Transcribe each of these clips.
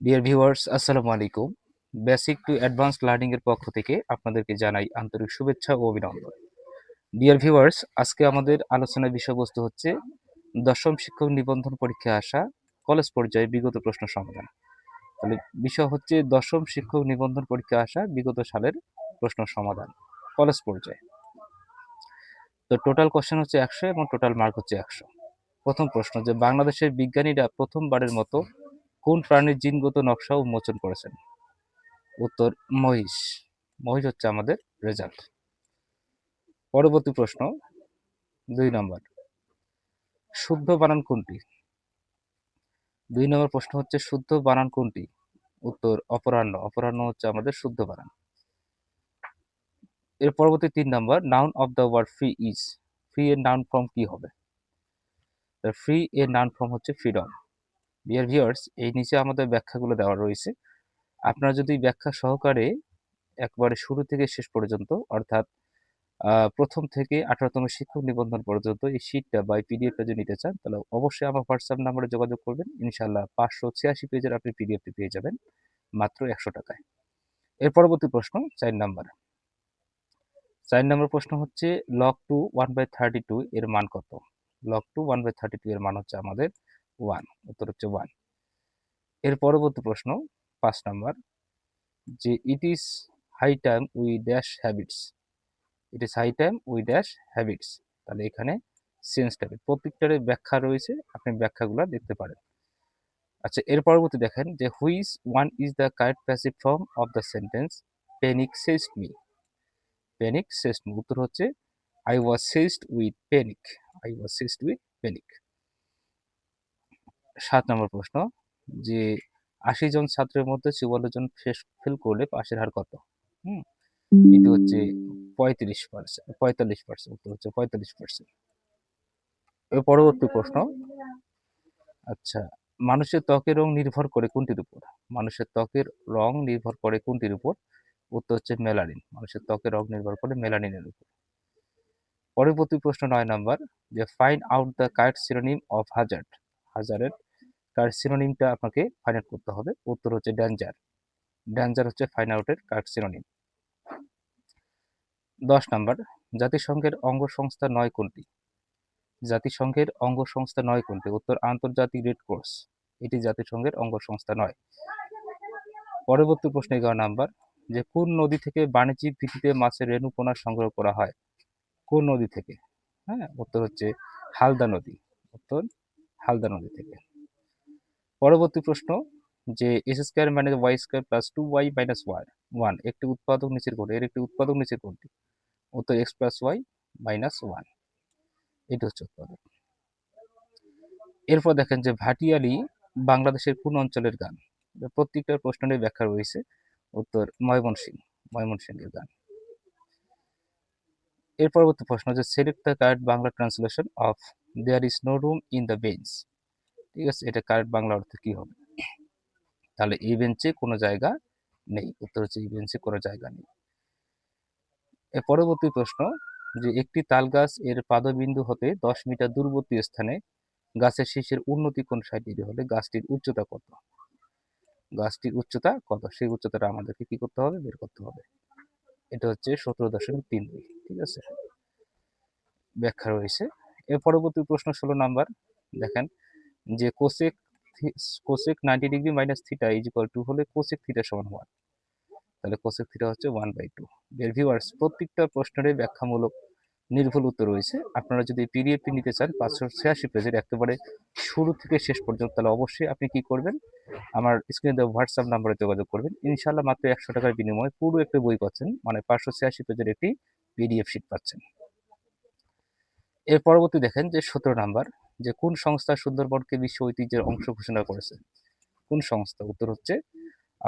Dear viewers, আসসালামু আলাইকুম। Basic to advance learning এর পক্ষ থেকে আপনাদেরকে জানাই আন্তরিক শুভেচ্ছা ও অভিনন্দন। ডিয়ার ভিউয়ার্স, আজকে আমাদের আলোচনার বিষয়বস্তু হচ্ছে দশম শিক্ষক নিবন্ধন পরীক্ষায় আসা কলেজ পর্যায়ে বিগত প্রশ্ন সমাধান। তাহলে বিষয় হচ্ছে দশম শিক্ষক নিবন্ধন পরীক্ষায় আসা বিগত সালের প্রশ্ন সমাধান কলেজ পর্যায়ে। তো টোটাল কোশ্চেন হচ্ছে 100 এবং টোটাল মার্ক হচ্ছে 100। প্রথম প্রশ্ন, যে বাংলাদেশের বিজ্ঞানীরা প্রথমবারের মতো কোন প্রাণীর জিনগত নকশা উন্মোচন করেছেন? উত্তর মহিষ। মহিষ হচ্ছে আমাদের রেজাল্ট। পরবর্তী প্রশ্ন 2 নম্বর, শুদ্ধ বানান কোনটি? 2 নম্বর প্রশ্ন হচ্ছে শুদ্ধ বানান কোনটি? উত্তর অপরাহ্ন। অপরাহ্ন হচ্ছে আমাদের শুদ্ধ বানান। এর পরবর্তী 3 নম্বর, noun of the word free is. Free এর নাউন ফর্ম কি হবে? ফ্রি এর নাউন ফর্ম হচ্ছে ফ্রিডম। ডিয়ার ভিউয়ার্স, এই নিচে আমাদের ব্যাখ্যাগুলো দেওয়া রয়েছে। আপনারা যদি ব্যাখ্যা সহকারে একবারে শুরু থেকে শেষ পর্যন্ত, অর্থাৎ প্রথম থেকে 18তম শিক্ষক নিবন্ধন পর্যন্ত এই শীটটা বা পিডিএফটা যদি নিতে চান, তাহলে অবশ্যই আমার হোয়াটসঅ্যাপ নাম্বারে যোগাযোগ করবেন। ইনশাআল্লাহ 586 পেজের আপনি পিডিএফটি পেয়ে যাবেন মাত্র 100 টাকায়। এর পরবর্তী প্রশ্ন 4 নাম্বার। 4 নম্বর প্রশ্ন হচ্ছে লগ টু 1/32 এর মান কত? লগ টু 1/32 এর মান হচ্ছে আমাদের 1। উত্তর হচ্ছে 1। এর পরবর্তী প্রশ্ন 5 নাম্বার, যে it is high time we dash habits. It is high time we dash habits. তাহলে এখানে সেন্স টাইপ প্রত্যেকটার ব্যাখ্যা রয়েছে, আপনি ব্যাখ্যাগুলো দেখতে পারেন। আচ্ছা, এর পরবর্তী দেখেন যে which one is the correct passive form of the sentence panic সেজড me. Panic সেজড me, উত্তর হচ্ছে I was সেজড with panic. I was সেজড with panic. 7 নম্বর প্রশ্ন, যে 80 জন ছাত্রের মধ্যে 44 জন ফেল করলে পাশের হার কত? হুম, এটা হচ্ছে 45%। 45%, উত্তর হচ্ছে 45%। এর পরবর্তী প্রশ্ন, আচ্ছা, মানুষের ত্বকের রং নির্ভর করে কোনটির উপর? মানুষের ত্বকের রং নির্ভর করে কোনটির উপর? উত্তর হচ্ছে মেলানিন। মানুষের ত্বকের রং নির্ভর করে মেলানিনের উপর। পরবর্তী প্রশ্ন 9 নাম্বার, যে find out the correct synonym of hazard. হ্যাজার্ডের কারেক্ট সিনোনিমটা আপনাকে ফাইন্ড আউট করতে হবে। উত্তর হচ্ছে ডেঞ্জার। ডেঞ্জার হচ্ছে ফাইন্ড আউটের কারেক্ট সিনোনিম। 10 নাম্বার, জাতিসংঘের অঙ্গ সংস্থা 9 কোনটি? জাতিসংঘের অঙ্গ সংস্থা 9 কোনটি? উত্তর আন্তর্জাতিক রেড ক্রস। এটি জাতিসংঘের অঙ্গ সংস্থা নয়। পরবর্তী প্রশ্ন 11 নাম্বার, যে কোন নদী থেকে বাণিজ্যিক ভিত্তিতে মাছের রেণুপোনা সংগ্রহ করা হয়? কোন নদী থেকে? হ্যাঁ, উত্তর হচ্ছে হালদা নদী। উত্তর হালদা নদী থেকে। পরবর্তী প্রশ্ন, যে x square minus y square plus 2y minus 1 একটি উৎপাদক নিচের কোনটি? এর একটি উৎপাদক নিচের কোনটি? উত্তর এক্স প্লাস ওয়াই মাইনাস 1। এটি হচ্ছে উৎপাদক। এরপর দেখেন যে ভাটিয়ালি বাংলাদেশের কোন অঞ্চলের গান? প্রত্যেকটা প্রশ্নের ব্যাখ্যা রয়েছে। উত্তর ময়মনসিংহ। ময়মনসিংহের গান। এর পরবর্তী প্রশ্ন, যে select the correct Bangla translation of there is no room in the bench. ঠিক আছে, এটা কারেক্ট বাংলা অর্থ কি হবে? তাহলে এই বেঞ্চে কোনো জায়গা নেই। উত্তর হচ্ছে এই বেঞ্চে কোনো জায়গা নেই। এর পরবর্তী প্রশ্ন, যে একটি তাল গাছ এর পাদবিন্দু হতে 10 মিটার দূরবর্তী স্থানে গাছের শীষের উন্নতি কোণ 60 ডিগ্রি হলে গাছটির উচ্চতা কত? গাছটির উচ্চতা কত? সেই উচ্চতাটা আমাদেরকে কি করতে হবে? বের করতে হবে। এটা হচ্ছে 17.32। ঠিক আছে, ব্যাখ্যা রয়েছে। এর পরবর্তী প্রশ্ন 16 নাম্বার, দেখেন যে cosec 90 degree minus theta is equal to হলে কোসেক থিটা সমান 1। তাহলে কোসেক থিটা হচ্ছে 1/2। ডিয়ার ভিউয়ার্স, প্রত্যেকটা প্রশ্নের ব্যাখ্যামূলক নির্ভুল উত্তর রয়েছে। আপনারা যদি পিডিএফটি নিতে চান 586 পেজের একেবারে শুরু থেকে শেষ পর্যন্ত, তাহলে অবশ্যই আপনি কি করবেন? আমার স্ক্রিনে দেওয়া হোয়াটসঅ্যাপ নাম্বারে যোগাযোগ করবেন। ইনশাআল্লাহ মাত্র 100 টাকার বিনিময়ে পুরো একটা বই পাচ্ছেন, মানে 586 পেজের একটি পিডিএফ শিট পাচ্ছেন। এর পরবর্তী দেখেন যে 17 নাম্বার, যে কোন সংস্থা সুন্দরবনকে বিশ্ব ঐতিহ্যের অংশ ঘোষণা করেছে? কোন সংস্থা? উত্তর হচ্ছে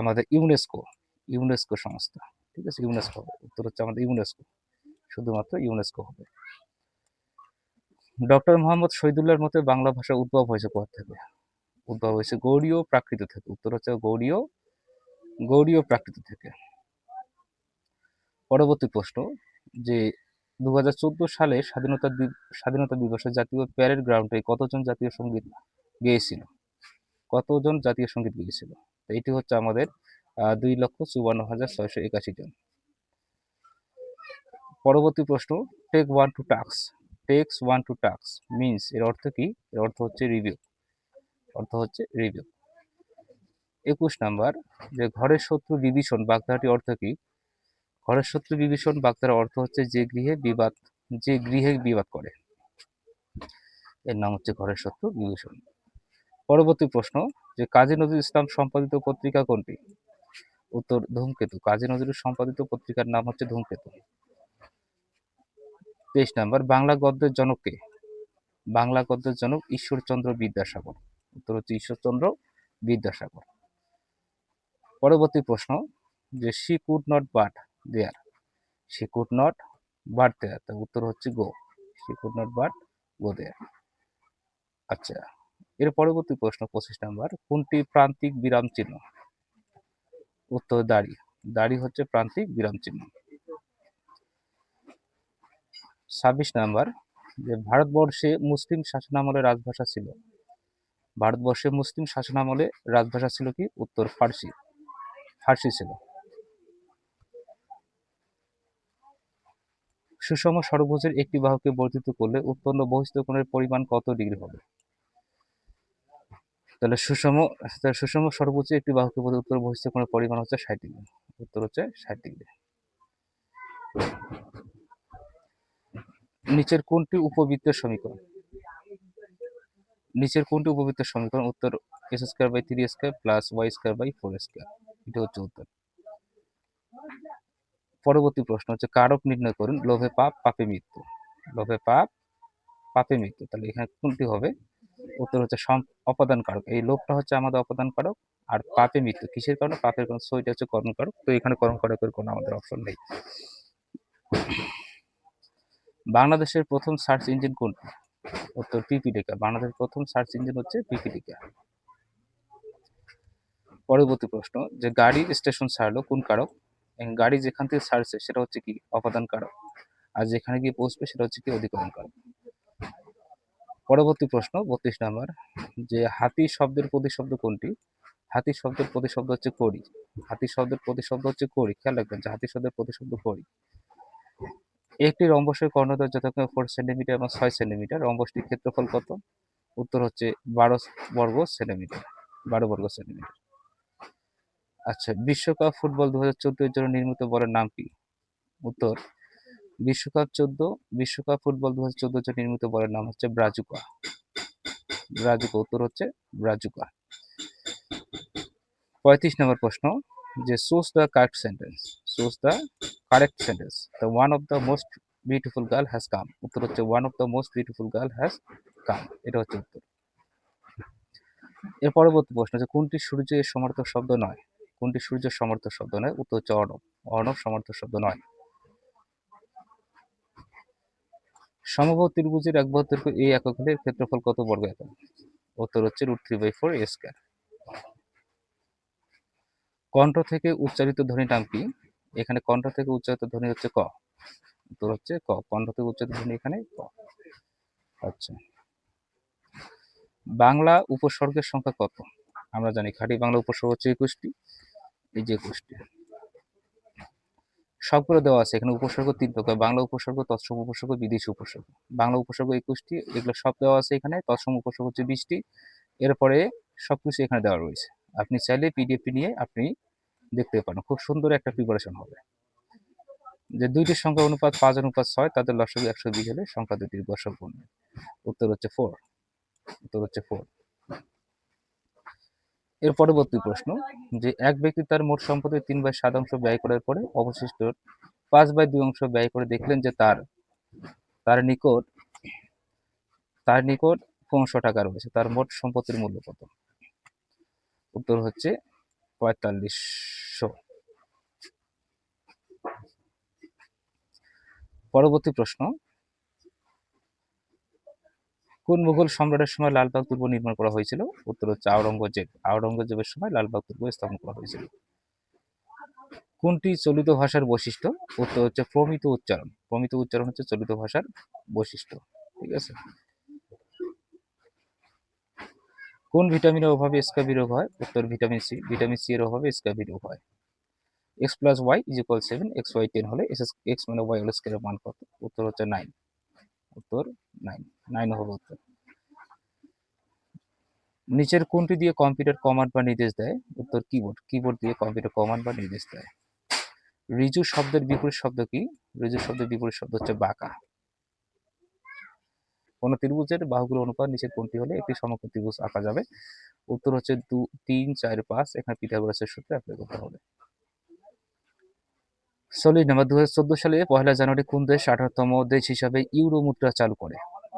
আমাদের ইউনেস্কো। ইউনেস্কো সংস্থা। ঠিক আছে, ইউনেস্কো। উত্তর হচ্ছে আমাদের ইউনেস্কো। শুধুমাত্র ইউনেস্কো হবে। ডক্টর মোহাম্মদ শহীদুল্লাহর মতে বাংলা ভাষা উদ্ভব হয়েছে কোথা থেকে? উদ্ভব হয়েছে গৌড়ীয় প্রাকৃত থেকে। উত্তর হচ্ছে গৌড়ীয় প্রাকৃত থেকে। পরবর্তী প্রশ্ন, যে 2014 সালে স্বাধীনতা দিবসে জাতীয় প্যারেড গ্রাউন্ডে কতজন জাতীয় সঙ্গীত গেয়েছিল? কতজন জাতীয় সঙ্গীত গেয়েছিল? তো এটি হচ্ছে আমাদের 2,54,681 জন। পরবর্তী প্রশ্ন, take one to task. Takes one to task means এর অর্থ কি? এর অর্থ হচ্ছে রিভিউ। 21 নাম্বার, যে ঘরের শত্রু বিভীষণ বাগধারাটি অর্থ কি? ঘরের শত্রু বিভীষণ বাগধারা অর্থ হচ্ছে যে গৃহে বিবাদ করে, এর নাম হচ্ছে ঘরের শত্রু বিভীষণ। পরবর্তী প্রশ্ন, যে কাজী নজরুল ইসলাম সম্পাদিত পত্রিকা কোনটি? উত্তর ধূমকেতু। কাজী নজরুল সম্পাদিত পত্রিকার নাম হচ্ছে ধূমকেতু। 23 নাম্বার, বাংলা গদ্যের জনক কে? বাংলা গদ্যের জনক ঈশ্বরচন্দ্র বিদ্যাসাগর। উত্তর হচ্ছে ঈশ্বরচন্দ্র বিদ্যাসাগর। পরবর্তী প্রশ্ন, যে she could not but there. She could not but there, তার উত্তর হচ্ছে গো। She could not but go there. আচ্ছা, এর পরবর্তী প্রশ্ন 25 নাম্বার, কোনটি প্রান্তিক বিরাম চিহ্ন? উত্তর দাড়ি। দাড়ি হচ্ছে প্রান্তিক বিরাম চিহ্ন। 26 নাম্বার, যে ভারতবর্ষে মুসলিম শাসনামলে রাজভাষা ছিল। ভারতবর্ষে মুসলিম শাসনামলে রাজভাষা ছিল কি? উত্তর ফার্সি। ফার্সি ছিল। সুষম ষড়ভুজের একটি বাহুকে বর্ধিত করলে উৎপন্ন বহিস্থ কোণের পরিমাণ কত ডিগ্রি হবে? তাহলে সুষম ষড়ভুজের একটি বাহুকে উত্তর বহিস্থ কোণের পরিমাণ হচ্ছে 60 ডিগ্রি। উত্তর হচ্ছে 60 ডিগ্রি। নিচের কোনটি উপবৃত্তের সমীকরণ? নিচের কোনটি উপবৃত্তের সমীকরণ? উত্তর x² / 3² + y² / 4²। এটা হচ্ছে উত্তর। পরবর্তী প্রশ্ন হচ্ছে কারক নির্ণয় করুন। লোভে পাপ, পাপে মৃত্যু। লোভে পাপ, পাপে মৃত্যু। তাহলে এখানে কোনটি হবে? উত্তর হচ্ছে অপাদান কারক। এই লোভটা হচ্ছে আমাদের অপাদান কারক, আর পাপে মৃত্যু কিসের কারণে? পাপের কারণ। সো এটা হচ্ছে কর্ম কারক। তো এখানে কর্ম কারকের কোনো আমাদের অপশন নেই। বাংলাদেশের প্রথম সার্চ ইঞ্জিন কোনটি? উত্তর পিপিলিকা। বাংলাদেশের প্রথম সার্চ ইঞ্জিন হচ্ছে পিপিলিকা। পরবর্তী প্রশ্ন, যে গাড়ি স্টেশন ছাড়লো কোন কারক? গাড়ি যেখান থেকে ছাড়ছে সেটা হচ্ছে কি? অপাদান কারক। আর যেখানে গিয়ে পৌঁছবে সেটা হচ্ছে কি? অধিকরণ কারক। পরবর্তী প্রশ্ন 32 নাম্বার, যে হাতি শব্দের প্রতিশব্দ কোনটি? হাতি শব্দের প্রতিশব্দ হচ্ছে কড়ি। হাতি শব্দের প্রতিশব্দ হচ্ছে কড়ি। খেয়াল রাখবেন যে হাতি শব্দের প্রতিশব্দ কড়ি। একটি রম্বসের কর্ণদ্বয় যথাক্রমে 4 সেন্টিমিটার এবং 6 সেন্টিমিটার। রম্বসটির ক্ষেত্রফল কত? উত্তর হচ্ছে 12 বর্গ সেন্টিমিটার। 12 বর্গ সেন্টিমিটার। আচ্ছা, বিশ্বকাপ ফুটবল 2014 এর জন্য নির্মিত বলের নাম কি? উত্তর বিশ্বকাপ ফুটবল 2014 এর জন্য নির্মিত বলের নাম হচ্ছে ব্রাজুকা। ব্রাজুকা। উত্তর হচ্ছে ব্রাজুকা। 35 নম্বর প্রশ্ন, যে choose the correct sentence. Choose the correct sentence. The one of the most beautiful girl has come. উত্তর হচ্ছে one of the most beautiful girl has come. এটা হচ্ছে উত্তর। এর পরবর্তী প্রশ্ন, যে কোনটি সূর্যের সমার্থক শব্দ নয়? কোনটি সূর্যের সমার্থক শব্দ নয়? উত্তর হচ্ছে অর্ণব। অর্ণব সমার্থক শব্দ নয়। সমবাহু ত্রিভুজের এক বাহুর দৈর্ঘ্য এই একক হলে এর ক্ষেত্রফল কত বর্গ একক? উত্তর হচ্ছে √3/4 a²। কণ্ঠ থেকে উচ্চারিত ধ্বনির নাম কি? এখানে কণ্ঠ থেকে উচ্চারিত ধ্বনি হচ্ছে ক। উত্তর হচ্ছে ক। কণ্ঠ থেকে উচ্চারিত ধ্বনি এখানে ক। আচ্ছা, বাংলা উপসর্গের সংখ্যা কত? আমরা জানি খাঁটি বাংলা উপসর্গ হচ্ছে 21টি। এই যে 21টি সবগুলো দেওয়া আছে। এখানে উপসর্গ 3 প্রকার: বাংলা উপসর্গ, তৎসম উপসর্গ, বিদেশি উপসর্গ। বাংলা উপসর্গ 21টি, এগুলো সব দেওয়া আছে এখানে। তৎসম উপসর্গ হচ্ছে 20টি। এরপরে সবকিছু এখানে দেওয়া রয়েছে। আপনি চাইলে পিডিএফটি নিয়ে আপনি দেখতে পারেন। খুব সুন্দর একটা প্রিপারেশন হবে। যে দুইটির সংখ্যা অনুপাত 5:6, তাদের লসাগু 120 হলে সংখ্যা দুটির গসাগু কোনটি? উত্তর হচ্ছে 4। উত্তর হচ্ছে 4। এর পরবর্তী প্রশ্ন, যে এক ব্যক্তি তার মোট সম্পদের 3/7 ব্যয় করার পরে অবশিষ্ট 5/2 ব্যয় করে দেখলেন যে তার নিকট 500 টাকা রয়েছে। তার মোট সম্পত্তির মূল্য কত? উত্তর হচ্ছে 4500। পরবর্তী প্রশ্ন, কোন মুঘল সম্রাটের সময় লালবাগ দুর্গ নির্মাণ করা হয়েছিল? উত্তর হচ্ছে আওরঙ্গজেব। আওরঙ্গজেবের সময় লালবাগ দুর্গ স্থাপন করা হয়েছিল। কোনটি চলিত ভাষার বৈশিষ্ট্য? উত্তর হচ্ছে প্রমিত উচ্চারণ। প্রমিত উচ্চারণ হচ্ছে চলিত ভাষার বৈশিষ্ট্য। ঠিক আছে। কোন ভিটামিনের অভাবে স্ক্যাবি রোগ হয়? উত্তর ভিটামিন সি। ভিটামিন সি এর অভাবে স্ক্যাবি রোগ হয়। x plus y is equal 7, xy 10 হলে x মানে y হোল স্কয়ারের মান কত? উত্তর হচ্ছে 9। উত্তর 9, 9 হবে উত্তর। নিচের কোনটি দিয়ে কম্পিউটার কমান্ড বা নির্দেশ দেয়? উত্তর কিবোর্ড। কিবোর্ড দিয়ে কম্পিউটার কমান্ড বা নির্দেশ দেয়। ঋজু শব্দের বিপরীত শব্দ কি? ঋজু শব্দের বিপরীত শব্দ হচ্ছে বাঁকা। কোন ত্রিভুজের বাহুগুলোর অনুপাত নিচের কোনটি হলে একটি সমকোণ ত্রিভুজ আঁকা যাবে? উত্তর হচ্ছে 2, 3, 4, 5। এখানে পিথাগোরাসের সূত্র অ্যাপ্লাই করতে হবে। 40 নম্বর 2014 সালে 1 জানুয়ারি কোন দেশ 18তম দেশ হিসাবে ইউরো মুদ্রা চালু করে?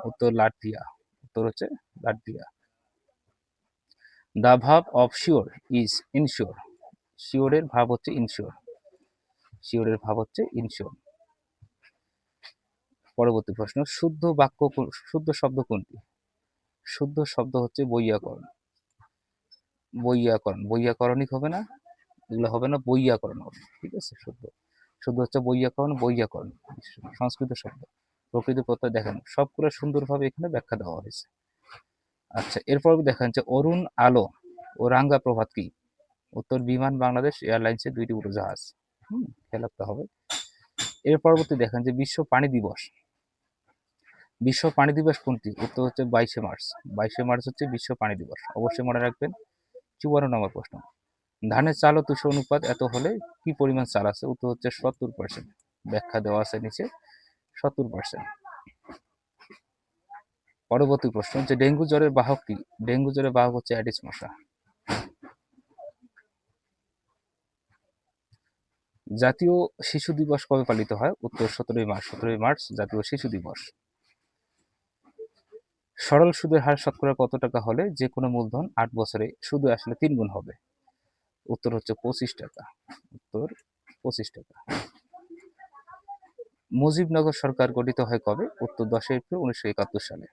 উত্তর লাটভিয়া। উত্তর হচ্ছে Latvia. The verb of sure is insure. শিওরের ভাব হচ্ছে ইনশিওর। শিওরের ভাব হচ্ছে ইনশিওর। পরবর্তী প্রশ্ন, শুদ্ধ শব্দ কোনটি? শুদ্ধ শব্দ হচ্ছে বৈয়াকরণ। বৈয়াকরণ, বৈয়াকরণিক হবে না, এগুলো হবে না, বৈয়াকরণ হবে। ঠিক আছে, শুদ্ধ শুদ্ধ হচ্ছে বৈয়াকরণ। বৈয়াকরণ সংস্কৃত শব্দ। প্রকৃত প্রত্যয় দেখেন সবগুলো সুন্দরভাবে এখানে ব্যাখ্যা দেওয়া হয়েছে। আচ্ছা, এরপর দেখেন যে অরুণ আলো ও রাঙ্গা প্রভাত কি? উত্তর বিমান বাংলাদেশ এয়ারলাইন্সের 2টি উড়োজাহাজ। খেয়াল রাখতে হবে। এর পরবর্তী দেখেন যে বিশ্ব পানি দিবস। বিশ্ব পানি দিবস কোনটি? উত্তর হচ্ছে 22শে মার্চ। 22শে মার্চ হচ্ছে বিশ্ব পানি দিবস, অবশ্যই মনে রাখবেন। 54 নম্বর প্রশ্ন, ধানের চাল ও তুষের অনুপাত এত হলে কি পরিমাণ চাল আছে? উত্তর হচ্ছে 70%। ব্যাখ্যা দেওয়া আছে নিচে, 70%। পরবর্তী প্রশ্ন, যে ডেঙ্গু জ্বরের বাহক কি? ডেঙ্গু জ্বরের বাহক হচ্ছে অ্যাডিস মশা। জাতীয় শিশু দিবস কবে পালিত হয়? উত্তর 17ই মার্চ। 17ই মার্চ জাতীয় শিশু দিবস। সরল সুদের হার শতকরা কত টাকা হলে যে কোনো মূলধন 8 বছরে সুদে আসলে 3 গুণ হবে? উত্তর হচ্ছে 25 টাকা। উত্তর 25 টাকা। মুজিবনগর সরকার গঠিত হয় কবে? উত্তর 10 এপ্রিল 1971 সালে।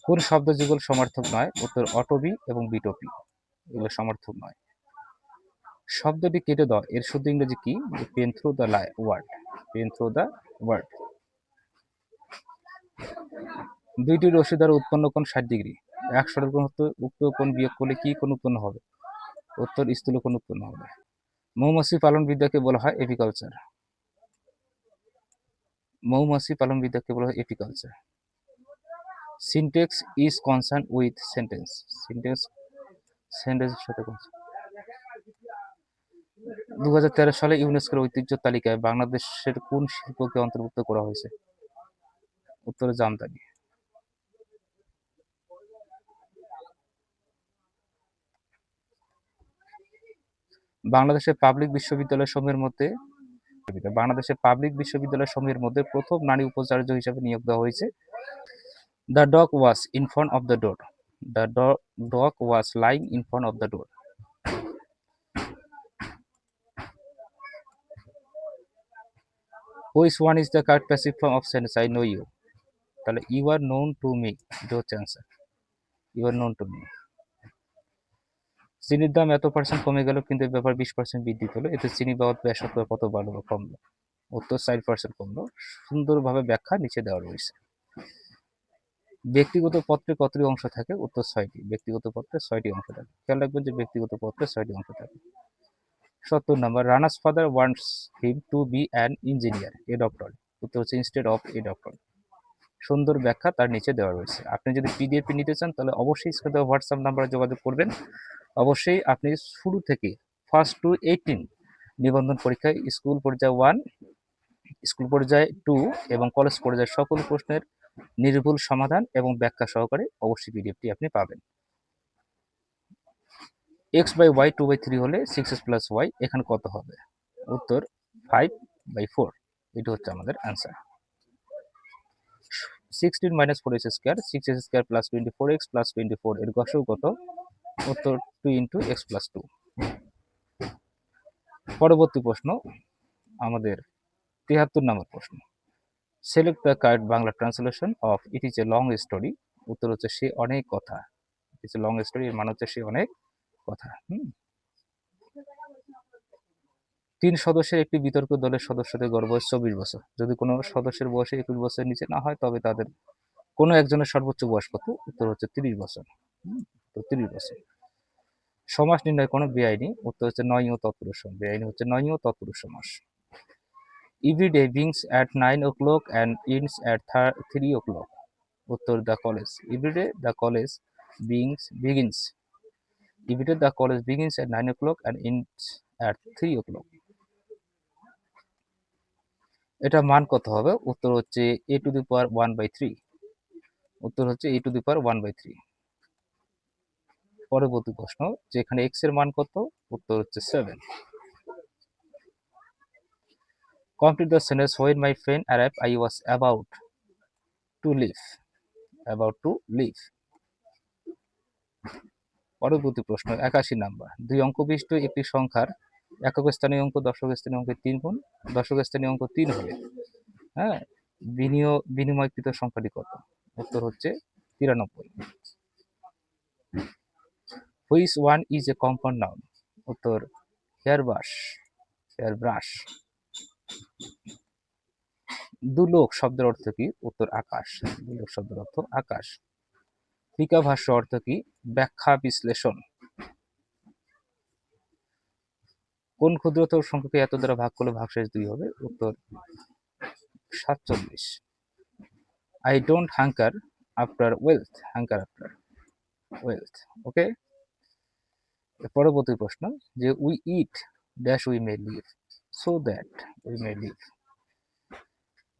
কোন শব্দ যুগল সমার্থক নয়? উত্তর অটোবি এবং বিটোপি, এগুলো সমার্থক নয়। শব্দটি কেটে দাও এর শুদ্ধ ইংরেজি কি? Pen through the word. Pen through the word. দুইটি রশ্মি দ্বারা উৎপন্ন কোণ 60 ডিগ্রি। 100 কোণ হতে উক্ত কোণ বিয়োগ করলে কি কোণ উৎপন্ন হবে? উত্তর স্থূল কোণ উৎপন্ন হবে। মৌমাছি পালন বিদ্যাকে বলা হয় এপিকালচার। মৌমাছি পালন বিদ্যাকে বলা হয় apiculture. Syntax is concern with sentence. Syntax সেন্টেন্সের সাথে কনসার্ন। 2013 সালে ইউনেস্কোর ঐতিহ্য তালিকায় বাংলাদেশের কোন শিল্পকে অন্তর্ভুক্ত করা হয়েছে? উত্তরে জামদানি। বাংলাদেশের পাবলিক বিশ্ববিদ্যালয় সমূহের মধ্যে প্রথম নারী উপাচার্য হিসেবে নিয়োগ দেওয়া হয়েছে। The dog was in front of the door. The dog was lying in front of the door. Which one is the correct passive form of sentence I know you? তাহলে you are known to me, এটা হচ্ছে answer. You are known to me. চিনির দাম এত % কমে গেল কিন্তু এর ব্যাপার 20% বৃদ্ধি পেল, এতে চিনি বাবদ ব্যয় শতকরা কত বাড়লো বা কমলো? উত্তর 4% কমলো। সুন্দরভাবে ব্যাখ্যা নিচে দেওয়া রয়েছে। ব্যক্তিগত পত্রে কতটি অংশ থাকে? উত্তর 6টি। ব্যক্তিগত পত্রে 6টি অংশ থাকে। খেয়াল রাখবেন যে ব্যক্তিগত পত্রে 6টি অংশ থাকে। 70 নম্বর, Rana's father wants him to be an engineer, a doctor. উত্তর হচ্ছে ইনস্টেড অফ এ ডক্টর। সুন্দর ব্যাখ্যা তার নিচে দেওয়া রয়েছে। আপনি যদি পিডিএফ নিতে চান তাহলে অবশ্যই স্ক্রিনে দেওয়া হোয়াটসঅ্যাপ নাম্বারে যোগাযোগ করবেন। অবশ্যই আপনি শুরু থেকে 1st to 18 নিবন্ধন পরীক্ষায় স্কুল পর্যায়ে 1, স্কুল পর্যায়ে 2 এবং কলেজ পর্যায়ে সকল প্রশ্নের নির্ভুল সমাধান এবং ব্যাখ্যা সহকারে অবশ্যই পিডিএফটি আপনি পাবেন। x/y 2/3 হলে 6x + y এখানে কত হবে? উত্তর 5/4। এটা হচ্ছে আমাদের answer. 16 - 4x square, 6x² + 24x + 24 এর গসাগু কত? উত্তর 2 × x + 2। পরবর্তী প্রশ্ন আমাদের 73 নম্বর প্রশ্ন, select the correct Bangla translation of it is a long story. উত্তর হচ্ছে সে অনেক কথা। It is a long story এর মানে হচ্ছে সে অনেক কথা। 3 সদস্যের একটি বিতর্ক দলের সদস্যদের গড় বয়স 24 বছর। যদি কোনো সদস্যের বয়সে 21 বছরের নিচে না হয় তবে তাদের কোনো একজনের সর্বোচ্চ বয়স কত? উত্তর হচ্ছে 30 বছর। তো 30 বছর। সমাস নির্ণয় কোনো বেআইনি? উত্তর হচ্ছে নয় ও তৎপুরুষ সমাস। বেআইনি হচ্ছে নয় ও তৎপুরুষ সমাস। Every day begins at 9 o'clock and ends at 3 o'clock. উত্তর the college. Every day the college begins. Every day the college begins at 9 o'clock and ends at 3 o'clock. এটা মান কত হবে? উত্তর হচ্ছে a to the power 1/3. উত্তর হচ্ছে a to the power 1/3. পরবর্তী প্রশ্ন, যেখানে x এর মান কত? উত্তর হচ্ছে 7. Complete the sentence. When my friend arrived, I was about to leave. About to leave. পরবর্তী প্রশ্ন 81 নাম্বার। 2 অঙ্ক বিশিষ্ট একটি সংখ্যার একক স্থানীয় অঙ্ক দশক স্থানীয় অঙ্কের 3 গুণ, দশক স্থানীয় অঙ্ক 3 হলে হ্যাঁ বিনিময়কৃত সংখ্যাটি কত? উত্তর হচ্ছে 93। Which one is a compound noun? উত্তর hairbrush. দুলোক শব্দের অর্থ কি? উত্তর আকাশ। দুলোক শব্দের অর্থ আকাশ। টিকা ভাষ্য অর্থ কি? ব্যাখ্যা বিশ্লেষণ। কোন ক্ষুদ্রতর সংখ্যাকে এত দ্বারা ভাগ করলে ভাগশেষ 2 হবে? উত্তর 47। I don't hanker after wealth. Hanker after wealth. ওকে, পরবর্তী প্রশ্ন, যে we eat dash we may live so that we may live.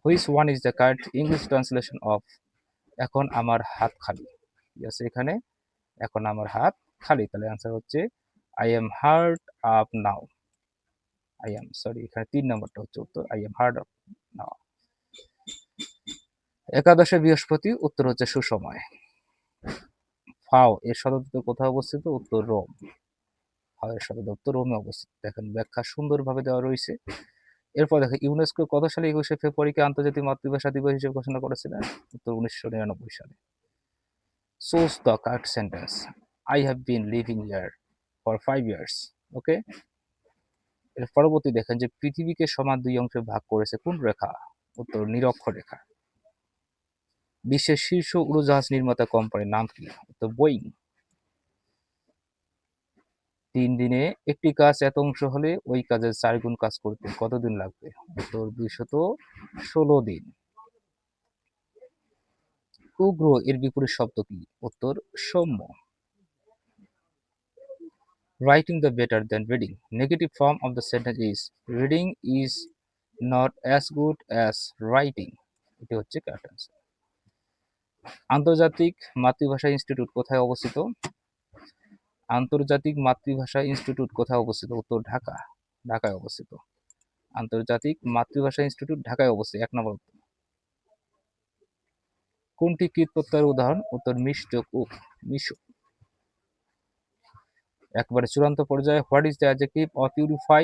Which one is the correct English translation of এখন আমার হাত খালি? yes, এখানে এখন আমার হাত খালি, তাহলে आंसर হচ্ছে I am hard up now. এখানে 3 নম্বরটা হচ্ছে উত্তর I am hard up now. একাদশে বৃহস্পতি, উত্তর হচ্ছে সুসময়। ফাও এর সদর দপ্তর কোথায় অবস্থিত? উত্তর রোম। ফাও এর সদর দপ্তর রোমে অবস্থিত। দেখেন ব্যাখ্যা সুন্দরভাবে দেওয়া রয়েছে। এরপর দেখেন ইউনেস্কো কত সালে 21শে ফেব্রুয়ারিকে আন্তর্জাতিক মাতৃভাষা দিবস হিসেবে ঘোষণা করেছিলেন? উত্তর 1999 সালে। Choose the correct sentence. I have been living here for 5 years. ওকে, এর পরবর্তী দেখেন যে পৃথিবীকে সমান 2 অংশে ভাগ করেছে কোন রেখা? উত্তর নিরক্ষরেখা। বিশ্বের শীর্ষ উড়োজাহাজ নির্মাতা কোম্পানির নাম কি? উত্তর বোয়িং। 3 দিনে একটি কাজ এত অংশ হলে ওই কাজের 4 গুণ কাজ করতে কতদিন লাগবে? উত্তর 216 দিন। উগ্র এর বিপরীত শব্দ কি? উত্তর Soumya. Writing the better than reading. Negative form of the sentence is reading is not as good as writing. এটি হচ্ছে correct answer. আন্তর্জাতিক মাতৃভাষা ইনস্টিটিউট কোথায় অবস্থিত? আন্তর্জাতিক মাতৃভাষা ইনস্টিটিউট কোথায় অবস্থিত? উত্তর ঢাকায় অবস্থিত। আন্তর্জাতিক মাতৃভাষা ইনস্টিটিউট ঢাকায় অবস্থিত। 1 নম্বর উত্তর। কোনটি কৃত প্রত্যয়ের উদাহরণ? উত্তর মিশো। একবারে চূড়ান্ত পর্যায়ে what is the adjective of purify?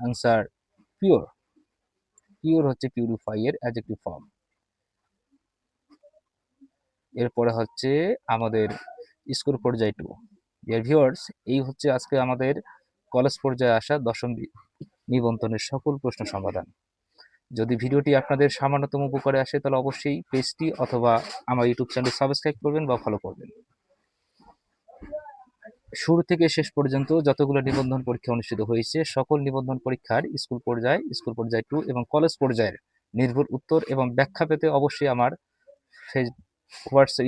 Answer pure. Pure হচ্ছে পিউরিফাই এর অ্যাডজেক্টিভ ফর্ম। এরপরে হচ্ছে আমাদের স্কুল পর্যায় 2। ডিয়ার ভিউয়ার্স, এই হচ্ছে আজকে আমাদের কলেজ পর্যায়ে আসা দশম নিবন্ধনের সকল প্রশ্ন সমাধান। যদি ভিডিওটি আপনাদের সামান্যতম উপকারে আসে তাহলে অবশ্যই পেজটি অথবা আমার ইউটিউব চ্যানেল সাবস্ক্রাইব করবেন বা ফলো করবেন। শুরু থেকে শেষ পর্যন্ত যতগুলো নিবন্ধন পরীক্ষা অনুষ্ঠিত হয়েছে সকল নিবন্ধন পরীক্ষার স্কুল পর্যায় 2 এবং কলেজ পর্যায়ের নির্ভুল উত্তর এবং ব্যাখ্যা পেতে অবশ্যই আমার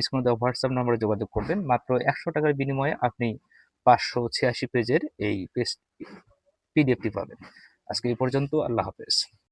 স্ক্রিনে দেওয়া হোয়াটসঅ্যাপ নম্বরে যোগাযোগ করবেন। মাত্র 100 টাকার বিনিময়ে আপনি 586 পেজের এই পিডিএফটি পাবেন। আজকে এই পর্যন্ত। আল্লাহ হাফেজ।